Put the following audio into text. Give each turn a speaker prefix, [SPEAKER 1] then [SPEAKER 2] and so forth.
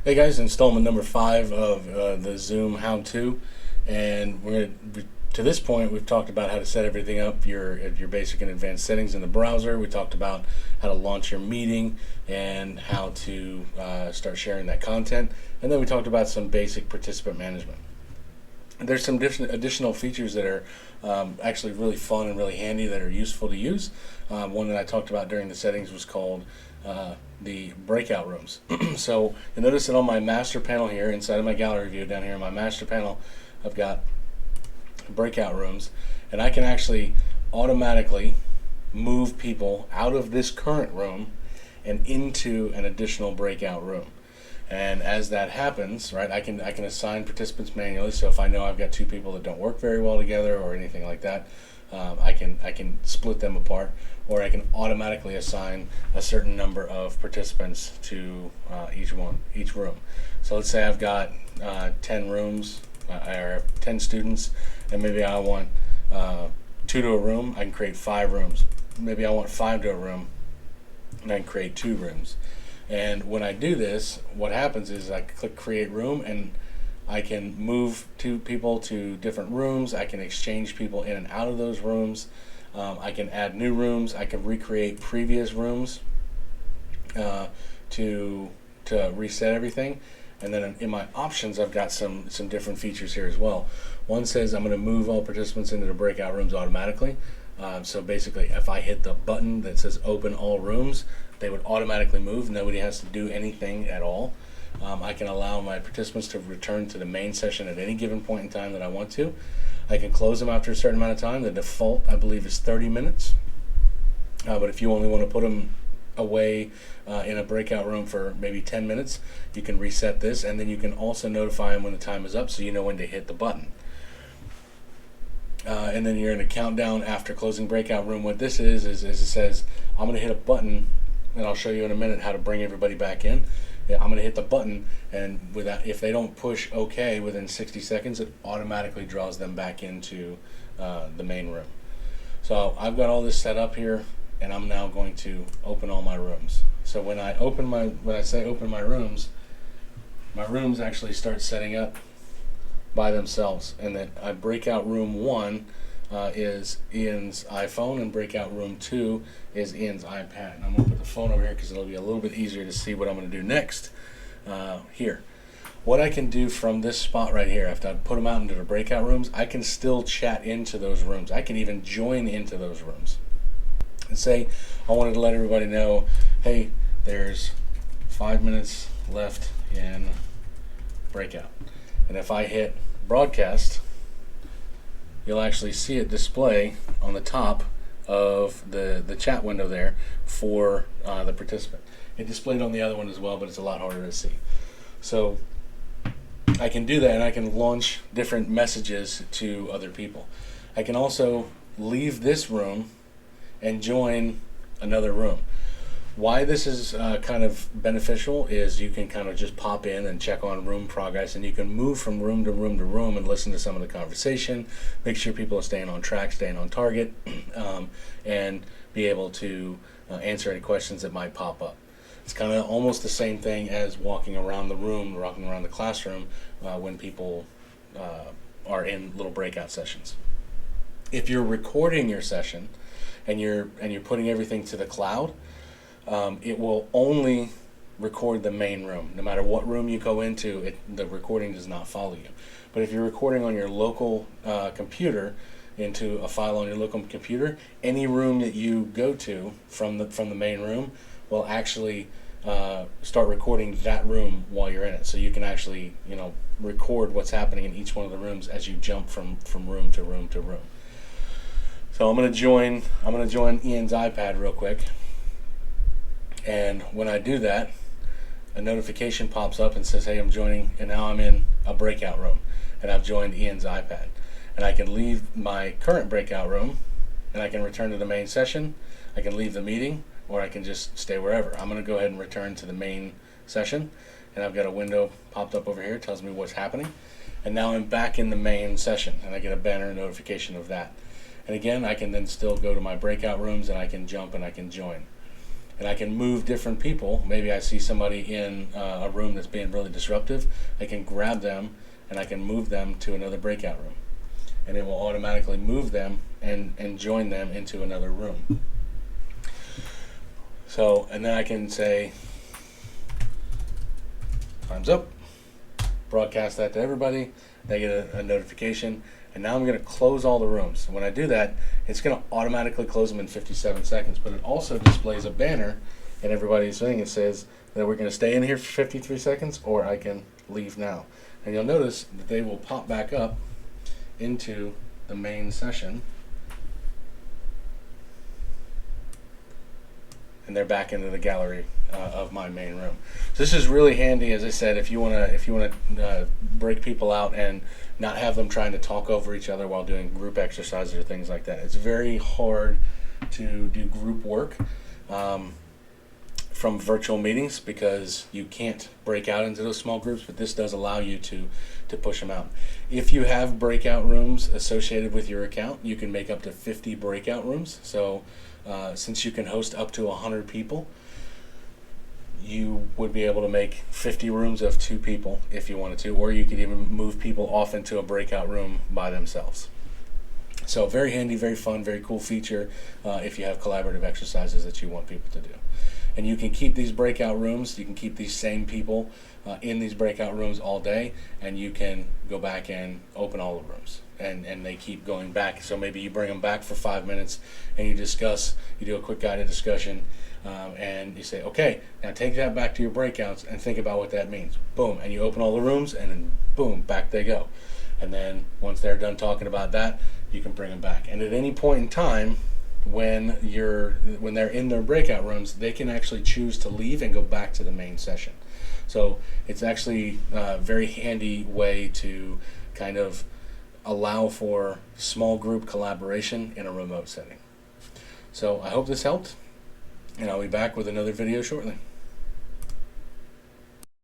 [SPEAKER 1] Hey guys, installment number 5 of the Zoom how-to, and to this point we've talked about how to set everything up, your basic and advanced settings in the browser. We talked about how to launch your meeting and how to start sharing that content, and then we talked about some basic participant management. There's some additional features that are actually really fun and really handy that are useful to use. One that I talked about during the settings was called the breakout rooms. So you notice that on my master panel here, inside of my gallery view down here in my master panel, I've got breakout rooms, and I can actually automatically move people out of this current room and into an additional breakout room. And as that happens, right, I can assign participants manually. So if I know I've got 2 people that don't work very well together or anything like that, I can split them apart, or I can automatically assign a certain number of participants to each room. So let's say I've got 10 rooms or 10 students, and maybe I want 2 to a room. I can create 5 rooms. Maybe I want 5 to a room, and I can create 2 rooms. And when I do this, what happens is I click create room, and I can move 2 people to different rooms. I can exchange people in and out of those rooms. I can add new rooms. I can recreate previous rooms to reset everything. And then in my options, I've got some different features here as well. One says I'm going to move all participants into the breakout rooms automatically. So basically, if I hit the button that says open all rooms, they would automatically move. Nobody has to do anything at all. I can allow my participants to return to the main session at any given point in time that I want to. I can close them after a certain amount of time. The default, I believe, is 30 minutes. But if you only want to put them away in a breakout room for maybe 10 minutes, you can reset this, and then you can also notify them when the time is up so you know when to hit the button. And then you're in a countdown after closing breakout room. What this is it says, I'm going to hit a button, and I'll show you in a minute how to bring everybody back in. Yeah, I'm going to hit the button, and if they don't push OK within 60 seconds, it automatically draws them back into the main room. So I've got all this set up here, and I'm now going to open all my rooms. So when I say open my rooms actually start setting up by themselves, and then breakout room 1 is Ian's iPhone, and breakout room 2 is Ian's iPad. And I'm going to put the phone over here because it'll be a little bit easier to see what I'm going to do next. Here, what I can do from this spot right here, after I put them out into the breakout rooms, I can still chat into those rooms. I can even join into those rooms. And say I wanted to let everybody know, hey, there's 5 minutes left in breakout. And if I hit broadcast, you'll actually see it display on the top of the chat window there for the participant. It displayed on the other one as well, but it's a lot harder to see. So I can do that, and I can launch different messages to other people. I can also leave this room and join another room. Why this is kind of beneficial is you can kind of just pop in and check on room progress, and you can move from room to room to room and listen to some of the conversation, make sure people are staying on track, staying on target, and be able to answer any questions that might pop up. It's kind of almost the same thing as walking around the room, walking around the classroom when people are in little breakout sessions. If you're recording your session and you're putting everything to the cloud, it will only record the main room. No matter what room you go into, the recording does not follow you. But if you're recording on your local computer into a file on your local computer, any room that you go to from the main room will actually start recording that room while you're in it. So you can actually record what's happening in each one of the rooms as you jump from room to room to room. So I'm going to join Ian's iPad real quick. And when I do that, a notification pops up and says, hey, I'm joining, and now I'm in a breakout room, and I've joined Ian's iPad. And I can leave my current breakout room, and I can return to the main session. I can leave the meeting, or I can just stay wherever. I'm going to go ahead and return to the main session, and I've got a window popped up over here, it tells me what's happening. And now I'm back in the main session, and I get a banner notification of that. And again, I can then still go to my breakout rooms, and I can jump and I can join. and I can move different people. Maybe I see somebody in a room that's being really disruptive. I can grab them and I can move them to another breakout room, and it will automatically move them and join them into another room. So, and then I can say, time's up, broadcast that to everybody, they get a notification, and now I'm going to close all the rooms. And when I do that, it's going to automatically close them in 57 seconds, but it also displays a banner in everybody's thing. It says that we're going to stay in here for 53 seconds, or I can leave now. And you'll notice that they will pop back up into the main session, and they're back into the gallery of my main room. So this is really handy, as I said, if you want to break people out and not have them trying to talk over each other while doing group exercises or things like that. It's very hard to do group work from virtual meetings because you can't break out into those small groups, but this does allow you to push them out. If you have breakout rooms associated with your account, you can make up to 50 breakout rooms. So since you can host up to 100 people, you would be able to make 50 rooms of 2 people if you wanted to, or you could even move people off into a breakout room by themselves. So very handy, very fun, very cool feature if you have collaborative exercises that you want people to do. And you can keep these breakout rooms, you can keep these same people in these breakout rooms all day, and you can go back and open all the rooms. And they keep going back. So maybe you bring them back for 5 minutes and you do a quick guided discussion, and you say, okay, now take that back to your breakouts and think about what that means. Boom, and you open all the rooms, and then boom, back they go. And then once they're done talking about that, you can bring them back. And at any point in time, when they're in their breakout rooms, they can actually choose to leave and go back to the main session. So it's actually a very handy way to kind of allow for small group collaboration in a remote setting. So I hope this helped, and I'll be back with another video shortly.